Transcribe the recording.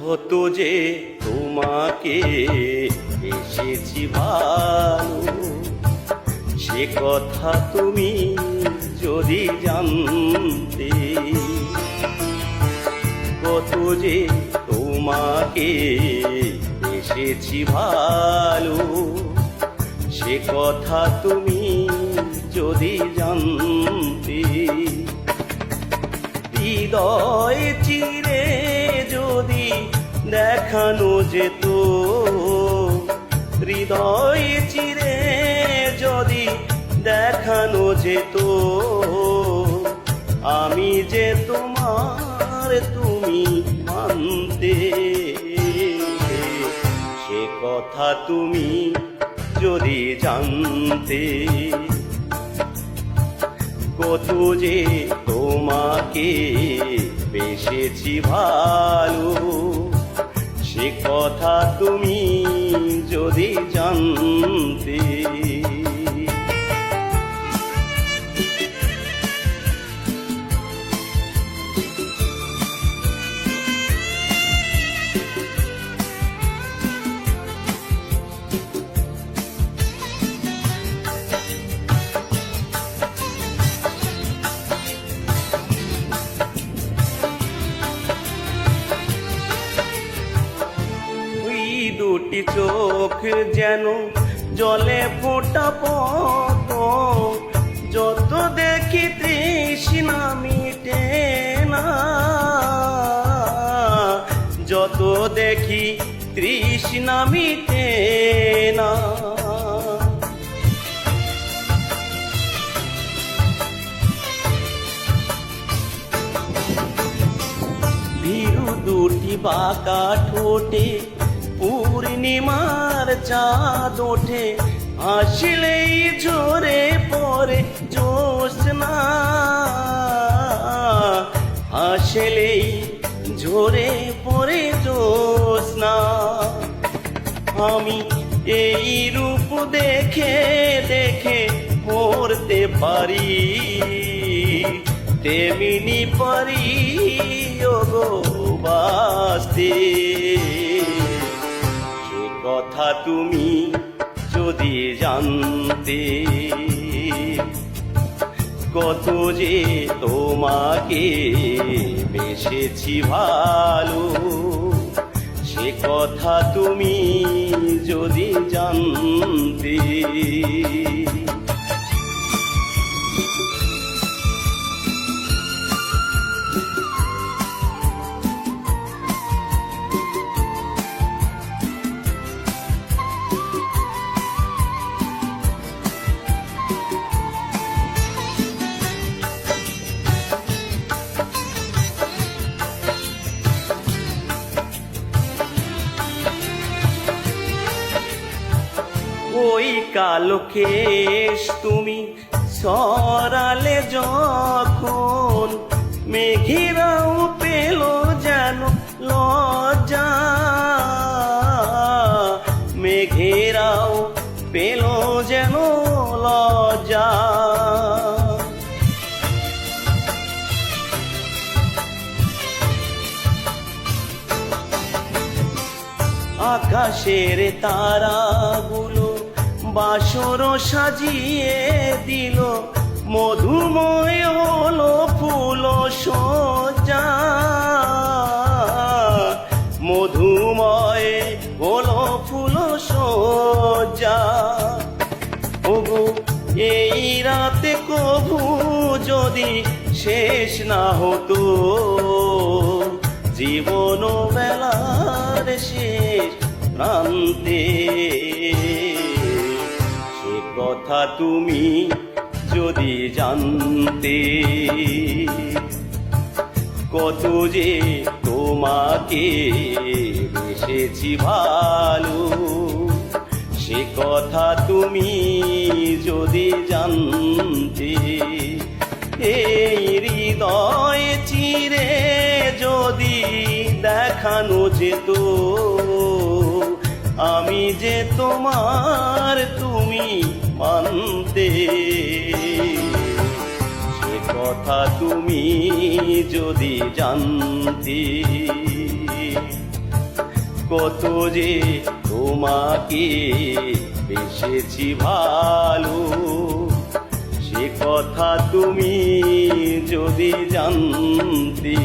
কত যে তোমাকে এসেছি ভালো, সে কথা তুমি যদি জানতে। কত যে তোমাকে এসেছি ভালো, সে কথা তুমি যদি জানতে। হৃদয় চিরে যদি দেখানো যেত, হৃদয় চিরে যদি দেখানো যেত, আমি যে তোমার তুমি মানতে। সে কথা তুমি যদি জানতে। কত যে তোমাকে বেসেছি ভালো, সে কথা তুমি যদি জানতে। দুটি চোখ যেন জলে ফোঁটা পদ্ম, যত দেখি তৃষ্ণা মিটে না, যত দেখি তৃষ্ণা মিটে না। ভীরু দুটি বাঁকা ঠোঁটে পূর্ণিমার চাঁদ ওঠে, আসলেই ঝরে পড়ে জ্যোৎস্না, আসলেই ঝরে পড়ে জ্যোৎস্না। আমি এই রূপ দেখে দেখে মরতে পারি, তেমনি পারি ওগো বাঁচতে। কথা তুমি যদি জানতে। কত যে তোমাকে বেসেছি ভালো, সে কথা তুমি যদি জানতে। ওই কালো কেশ তুমি সরালে যখন, মেঘেরাও পেল যেন লজ্জা, মেঘেরাও পেল যেন লজ্জা। আকাশের তারাগুলো বাসর সাজিয়ে দিল, মধুময় হলো ফুল সজ্জা, মধুময় হলো ফুল সজ্জা। ওগো এই রাতে কভু যদি শেষ না হতো, জীবন বেলার শেষ প্রান্তে। সে কথা তুমি যদি জানতে। কত যে তোমাকে বেসেছি ভালো, সে কথা তুমি যদি জানতে। এই হৃদয় চিরে যদি দেখানো যেত, আমি যে তোমার তুমি মানতে। সে কথা তুমি যদি জানতে। কত যে তোমাকে বেসেছি ভালো, সে কথা তুমি যদি জানতে।